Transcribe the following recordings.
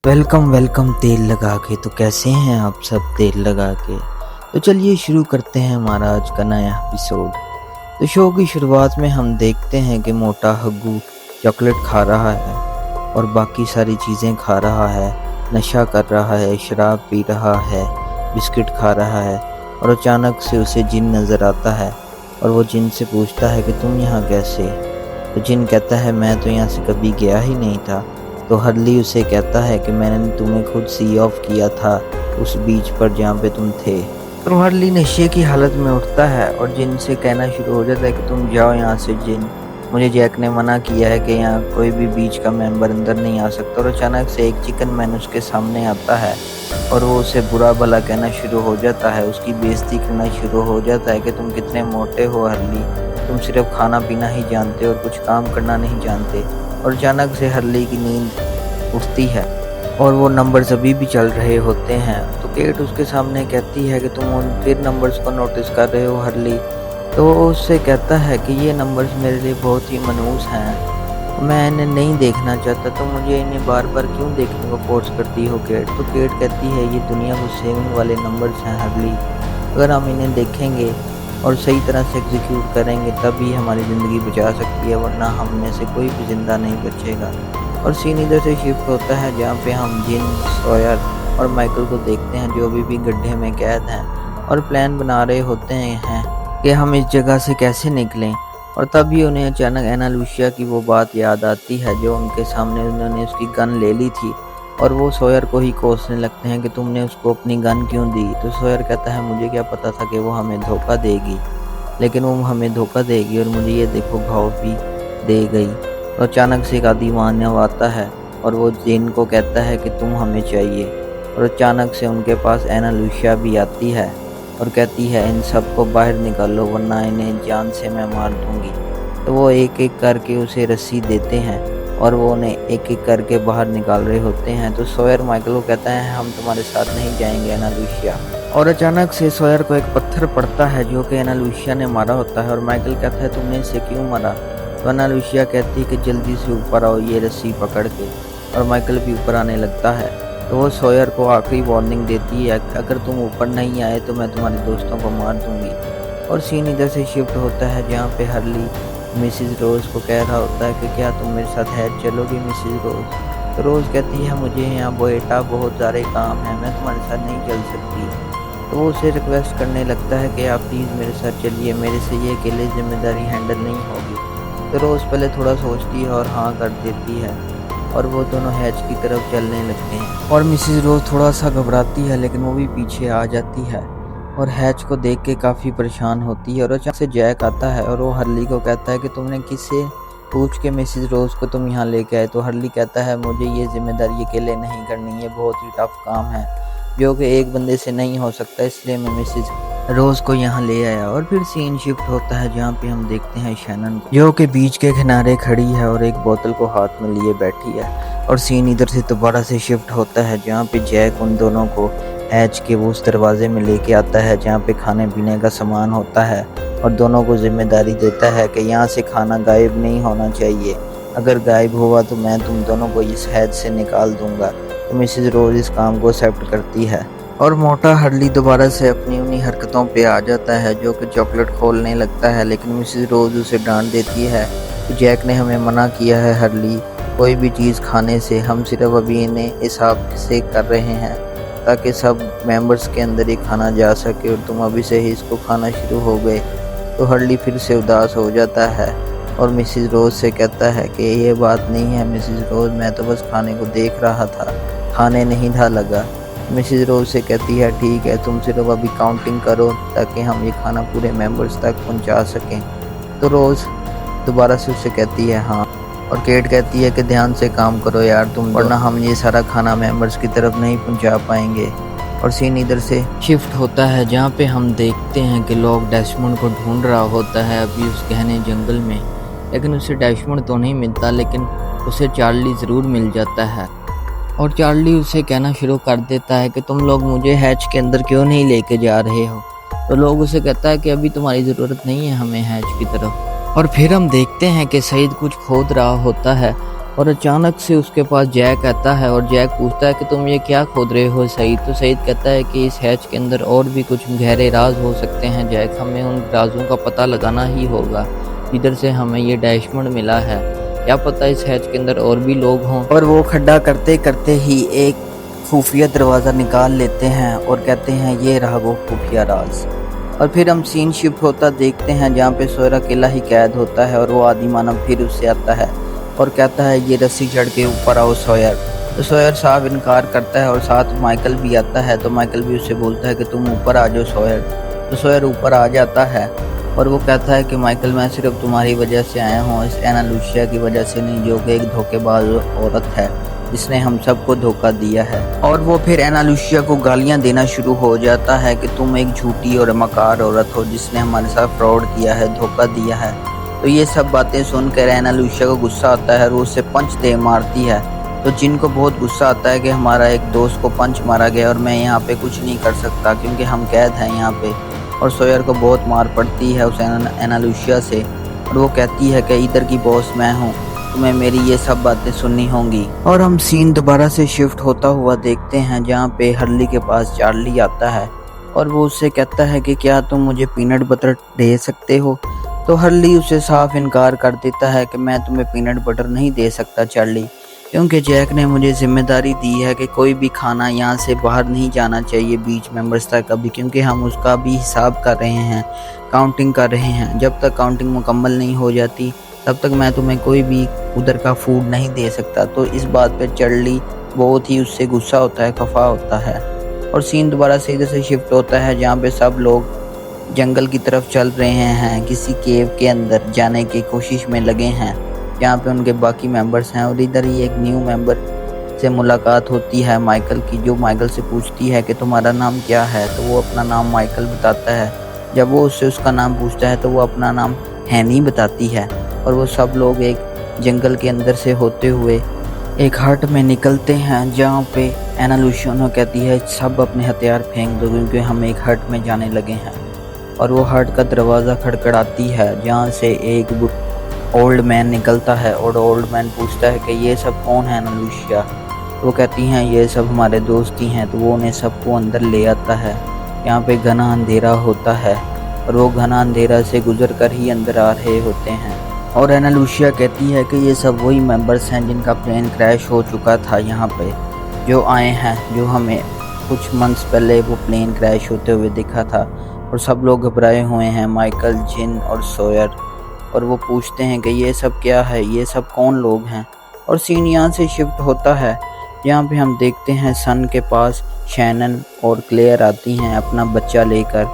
Welcome welcome तेल लगा के। तो कैसे हैं आप सब तेल लगा के। तो चलिए शुरू करते हैं हमारा आज का नया एपिसोड। तो शो की शुरुआत में हम देखते हैं कि मोटा हग्गू चॉकलेट खा रहा है और बाकी सारी चीज़ें खा रहा है, नशा कर रहा है, शराब पी रहा है, बिस्किट खा रहा है और अचानक से उसे जिन नज़र आता है और वो जिन से पूछता है कि तुम यहाँ कैसे। तो जिन कहता है मैं तो यहाँ से कभी गया ही नहीं था। तो हरली उसे कहता है कि मैंने तुम्हें खुद सी ऑफ किया था उस बीच पर जहाँ पे तुम थे। तो हरली नशे की हालत में उठता है और जिन से कहना शुरू हो जाता है कि तुम जाओ यहाँ से जिन, मुझे जैक ने मना किया है कि यहाँ कोई भी बीच का मेंबर अंदर नहीं आ सकता। और अचानक से एक चिकन मैन उसके सामने आता है और वो उसे बुरा भला कहना शुरू हो जाता है, उसकी बेइज्जती करना शुरू हो जाता है कि तुम कितने मोटे हो हरली, तुम सिर्फ खाना पीना ही जानते हो और कुछ काम करना नहीं जानते। और अचानक से हरली की नींद उठती है और वो नंबर्स अभी भी चल रहे होते हैं। तो केट उसके सामने कहती है कि तुम उन फिर नंबर्स को नोटिस कर रहे हो हरली। तो वो उससे कहता है कि ये नंबर्स मेरे लिए बहुत ही मनहूस हैं, मैं इन्हें नहीं देखना चाहता, तो मुझे इन्हें बार बार क्यों देखने को फोर्स करती हो केट। तो केट कहती है ये दुनिया को सेविंग वाले नंबर्स हैं हरली, अगर हम इन्हें देखेंगे और सही तरह से एग्जीक्यूट करेंगे तभी हमारी ज़िंदगी बचा सकती है, वरना हम में से कोई भी ज़िंदा नहीं बचेगा। और सीन इधर से शिफ्ट होता है जहाँ पे हम जिन, सॉयर और माइकल को देखते हैं जो अभी भी गड्ढे में कैद हैं और प्लान बना रहे होते हैं कि हम इस जगह से कैसे निकलें। और तभी उन्हें अचानक एना लूसिया की वो बात याद आती है जो उनके सामने उन्होंने उसकी गन ले ली थी और वो सॉयर को ही कोसने लगते हैं कि तुमने उसको अपनी गन क्यों दी। तो सॉयर कहता है मुझे क्या पता था कि वो हमें धोखा देगी, लेकिन वो हमें धोखा देगी और मुझे ये देखो घाव भी दे गई। तो अचानक से एक आदि मानव आता है और वो जिन को कहता है कि तुम हमें चाहिए। और अचानक से उनके पास एना लूसिया भी आती है और कहती है इन सब को बाहर निकालो वरना इन्हें जान से मैं मार दूंगी। तो वो एक एक करके उसे रस्सी देते हैं और वो उन्हें एक एक करके बाहर निकाल रहे होते हैं। तो सॉयर माइकल को कहता है हम तुम्हारे साथ नहीं जाएंगे एना लूसिया। और अचानक से सॉयर को एक पत्थर पड़ता है जो कि एना लूसिया ने मारा होता है और माइकल कहता है तुमने इसे क्यों मारा। तो एना लूसिया कहती है कि जल्दी से ऊपर आओ ये रस्सी पकड़ के, और माइकल भी ऊपर आने लगता है। तो वो सॉयर को आखिरी वार्निंग देती है अगर तुम ऊपर नहीं आए तो मैं तुम्हारे दोस्तों को मार दूंगी। और सीन इधर से शिफ्ट होता है जहाँ पे हरली मिसिज रोज को कह रहा होता है कि क्या तुम मेरे साथ हैच चलोगी मिसिज रोज। तो रोज कहती है मुझे यहाँ बेटा बहुत सारे काम हैं, मैं तुम्हारे साथ नहीं चल सकती। तो वो उसे रिक्वेस्ट करने लगता है कि आप प्लीज़ मेरे साथ चलिए, मेरे से ये अकेले जिम्मेदारी हैंडल नहीं होगी। तो रोज पहले थोड़ा सोचती है और हाँ कर देती है और वो दोनों हैच की तरफ चलने लगते हैं। और मिसिज रोज थोड़ा सा घबराती है लेकिन वो भी पीछे आ जाती है और हैच को देख के काफ़ी परेशान होती है। और अचानक से जैक आता है और वो हरली को कहता है कि तुमने किससे पूछ के मिसिज रोज को तुम यहाँ लेके आए। तो हरली कहता है मुझे ये जिम्मेदारी अकेले नहीं करनी, ये बहुत ही टफ काम है जो कि एक बंदे से नहीं हो सकता, इसलिए मैं मिसिज रोज को यहाँ ले आया। और फिर सीन शिफ्ट होता है जहाँ पे हम देखते हैं शैनन को जो कि बीच के किनारे खड़ी है और एक बोतल को हाथ में लिए बैठी है। और सीन इधर से दोबारा से शिफ्ट होता है जहाँ पे जैक उन दोनों को हैच के वो उस दरवाजे में लेके आता है जहाँ पे खाने पीने का सामान होता है और दोनों को जिम्मेदारी देता है कि यहाँ से खाना गायब नहीं होना चाहिए, अगर गायब हुआ तो मैं तुम दोनों को इस हैच से निकाल दूंगा। तो मिसिज रोज इस काम को एक्सेप्ट करती है और मोटा हरली दोबारा से अपनी उन्हीं हरकतों पे आ जाता है जो कि चॉकलेट खोलने लगता है, लेकिन मिसिज रोज उसे डांट देती है कि जैक ने हमें मना किया है हरली कोई भी चीज़ खाने से, हम सिर्फ अभी इन्हें हिसाब से कर रहे हैं ताकि सब मेंबर्स के अंदर ही खाना जा सके और तुम अभी से ही इसको खाना शुरू हो गए। तो हरली फिर से उदास हो जाता है और मिसिज रोज से कहता है कि ये बात नहीं है मिसिज रोज, मैं तो बस खाने को देख रहा था, खाने नहीं था लगा। मिसिज रोज से कहती है ठीक है तुम सिर्फ अभी काउंटिंग करो ताकि हम ये खाना पूरे मेंबर्स तक पहुंचा सकें। तो रोज दोबारा से उससे कहती है हाँ, और केट कहती है कि ध्यान से काम करो यार तुम, वरना हम ये सारा खाना मेंबर्स की तरफ नहीं पहुंचा पाएंगे। और सीन इधर से शिफ्ट होता है जहाँ पे हम देखते हैं कि लोग डेस्मंड को ढूंढ रहा होता है अभी उस गहने जंगल में, लेकिन उसे डेस्मंड तो नहीं मिलता लेकिन उसे चार्ली ज़रूर मिल जाता है। और चार्ली उसे कहना शुरू कर देता है कि तुम लोग मुझे हैच के अंदर क्यों नहीं लेके जा रहे हो। तो लोग उसे कहता है कि अभी तुम्हारी ज़रूरत नहीं है हमें हैच की तरफ। और फिर हम देखते हैं कि सईद कुछ खोद रहा होता है और अचानक से उसके पास जैक आता है और जैक पूछता है कि तुम ये क्या खोद रहे हो सईद। तो सईद कहता है कि इस हैच के अंदर और भी कुछ गहरे राज हो सकते हैं जैक, हमें उन राजों का पता लगाना ही होगा। जिधर से हमें ये डायमंड मिला है, क्या पता इस हैच के अंदर और भी लोग हों। और वो खड्डा करते करते ही एक खुफिया दरवाज़ा निकाल लेते हैं और कहते हैं ये रहा वो खुफिया राज। और फिर हम सीन शिफ्ट होता देखते हैं जहाँ पे सोयर अकेला ही कैद होता है और वो आदि मानव फिर उससे आता है और कहता है ये रस्सी चढ़ के ऊपर आओ सोयर। तो सोयर साफ इनकार करता है और साथ माइकल भी आता है। तो माइकल भी उससे बोलता है कि तुम ऊपर आ जाओ सोयर। तो सोयर ऊपर आ जाता है और वो कहता है कि माइकल मैं सिर्फ तुम्हारी वजह से आया हूँ, इस एना लूसिया की वजह से नहीं, जो कि एक धोखेबाज औरत है जिसने हम सबको धोखा दिया है। और वो फिर एना लूसिया को गालियां देना शुरू हो जाता है कि तुम एक झूठी और मकार औरत हो जिसने हमारे साथ फ्रॉड किया है, धोखा दिया है। तो ये सब बातें सुनकर एना लूसिया को गुस्सा आता है और वो उससे पंच दे मारती है। तो जिन को बहुत गुस्सा आता है कि हमारा एक दोस्त को पंच मारा गया और मैं यहाँ पे कुछ नहीं कर सकता क्योंकि हम कैद हैं यहाँ पे। और सोयर को बहुत मार पड़ती है उस एना लूसिया से और वो कहती है कि इधर की बॉस मैं हूँ, तुम्हें मेरी ये सब बातें सुननी होंगी। और हम सीन दोबारा से शिफ्ट होता हुआ देखते हैं जहाँ पे हर्ली के पास चार्ली आता है और वो उससे कहता है कि क्या तुम मुझे पीनट बटर दे सकते हो। तो हर्ली उसे साफ इनकार कर देता है कि मैं तुम्हें पीनट बटर नहीं दे सकता चार्ली, क्योंकि जैक ने मुझे जिम्मेदारी दी है कि कोई भी खाना यहाँ से बाहर नहीं जाना चाहिए बीच मेंबर्स तक अभी, क्योंकि हम उसका भी हिसाब कर रहे हैं, काउंटिंग कर रहे हैं। जब तक काउंटिंग मुकम्मल नहीं हो जाती तब तक मैं तुम्हें कोई भी उधर का फूड नहीं दे सकता। तो इस बात पे चार्ली बहुत ही उससे गुस्सा होता है, खफा होता है। और सीन दोबारा से इधर से शिफ्ट होता है जहाँ पे सब लोग जंगल की तरफ चल रहे हैं, किसी केव के अंदर जाने की कोशिश में लगे हैं जहाँ पे उनके बाकी मेंबर्स हैं। और इधर ही एक न्यू मेंबर से मुलाकात होती है माइकल की, जो माइकल से पूछती है कि तुम्हारा नाम क्या है। तो वो अपना नाम माइकल बताता है। जब वो उससे उसका नाम पूछता है तो वो अपना नाम हैनी बताती है। और वो सब लोग एक जंगल के अंदर से होते हुए एक हट में निकलते हैं जहाँ पे एना लूसिया कहती है सब अपने हथियार फेंक दो क्योंकि हम एक हट में जाने लगे हैं। और वो हट का दरवाज़ा खड़खड़ाती है जहाँ से एक ओल्ड मैन निकलता है और ओल्ड मैन पूछता है कि ये सब कौन है एना लूसिया। वो कहती हैं ये सब हमारे दोस्त ही हैं। तो वो उन्हें सबको अंदर ले आता है। यहाँ पे घना अंधेरा होता है और वो घना अंधेरा से गुजर कर ही अंदर आ रहे होते हैं। और एना लूसिया कहती है कि ये सब वही मेंबर्स हैं जिनका प्लेन क्रैश हो चुका था यहाँ पे, जो आए हैं, जो हमें कुछ मंथ्स पहले वो प्लेन क्रैश होते हुए दिखा था। और सब लोग घबराए हुए हैं, माइकल, जिन और सोयर। और वो पूछते हैं कि ये सब क्या है, ये सब कौन लोग हैं। और सीन यहाँ से शिफ्ट होता है यहाँ पे हम देखते हैं सन के पास शैनन और क्लेयर आती हैं अपना बच्चा लेकर।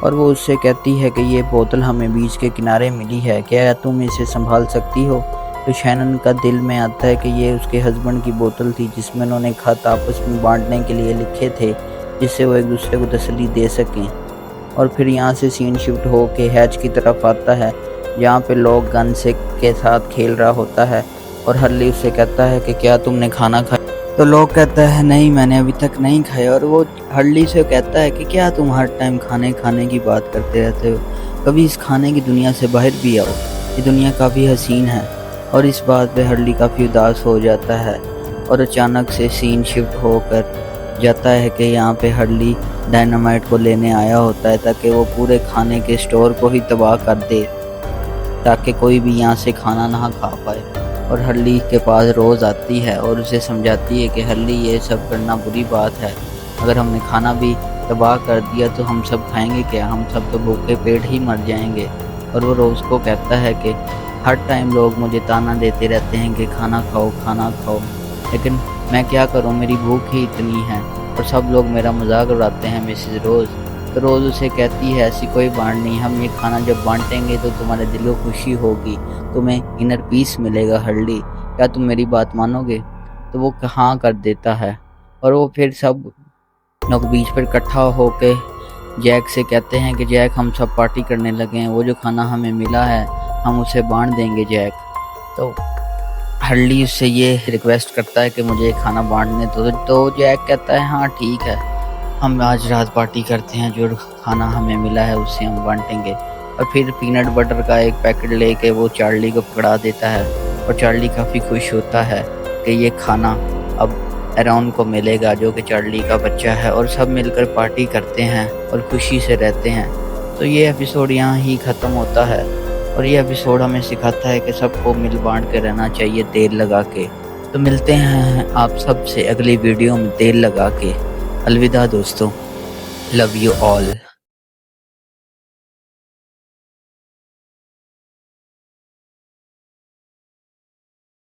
और वो उससे कहती है कि ये बोतल हमें बीच के किनारे मिली है, क्या तुम इसे संभाल सकती हो। तो शैनन का दिल में आता है कि ये उसके हस्बैंड की बोतल थी जिसमें उन्होंने खत आपस में बांटने के लिए लिखे थे जिससे वो एक दूसरे को तसल्ली दे सकें। और फिर यहाँ से सीन शिफ्ट हो के हैच की तरफ आता है जहाँ पे लोग गन से के साथ खेल रहा होता है। और हर्ली उससे कहता है कि क्या तुमने खाना खाया। तो लोग कहता है नहीं मैंने अभी तक नहीं खाया। और वो हर्ली से कहता है कि क्या तुम हर टाइम खाने की बात करते रहते हो, कभी इस खाने की दुनिया से बाहर भी आओ, ये दुनिया काफ़ी हसीन है। और इस बात पे हर्ली काफ़ी उदास हो जाता है। और अचानक से सीन शिफ्ट होकर जाता है कि यहाँ पे हर्ली डायनामाइट को लेने आया होता है ताकि वो पूरे खाने के स्टोर को ही तबाह कर दे ताकि कोई भी यहाँ से खाना ना खा पाए। और हर्ली के पास रोज़ आती है और उसे समझाती है कि हर्ली ये सब करना बुरी बात है, अगर हमने खाना भी तबाह कर दिया तो हम सब खाएंगे क्या, हम सब तो भूखे पेट ही मर जाएंगे। और वो रोज़ को कहता है कि हर टाइम लोग मुझे ताना देते रहते हैं कि खाना खाओ, लेकिन मैं क्या करूं, मेरी भूख ही इतनी है। और सब लोग मेरा मजाक उड़ाते हैं मिसेस रोज़। तो रोज़ उसे कहती है ऐसी कोई बात नहीं, हम ये खाना जब बांटेंगे तो तुम्हारे दिल को खुशी होगी, तुम्हें इनर पीस मिलेगा हर्ली, क्या तुम मेरी बात मानोगे। तो वो हाँ कर देता है। और वो फिर सब लोग बीच पर इकट्ठा होके जैक से कहते हैं कि जैक हम सब पार्टी करने लगे हैं, वो जो खाना हमें मिला है हम उसे बांट देंगे जैक। तो हर्ली उससे ये रिक्वेस्ट करता है कि मुझे खाना बांटने दो। तो जैक कहता है हाँ ठीक है, हम आज रात पार्टी करते हैं, जो खाना हमें मिला है उससे हम बांटेंगे। और फिर पीनट बटर का एक पैकेट लेके वो चार्ली को पकड़ा देता है और चार्ली काफ़ी खुश होता है कि ये खाना अब एरॉन को मिलेगा जो कि चार्ली का बच्चा है, और सब मिलकर पार्टी करते हैं और खुशी से रहते हैं। तो ये एपिसोड यहाँ ही ख़त्म होता है और ये एपिसोड हमें सिखाता है कि सबको मिल बांट के रहना चाहिए देर लगा के। तो मिलते हैं आप सबसे अगली वीडियो में देर लगा के। अलविदा दोस्तों, लव यू ऑल।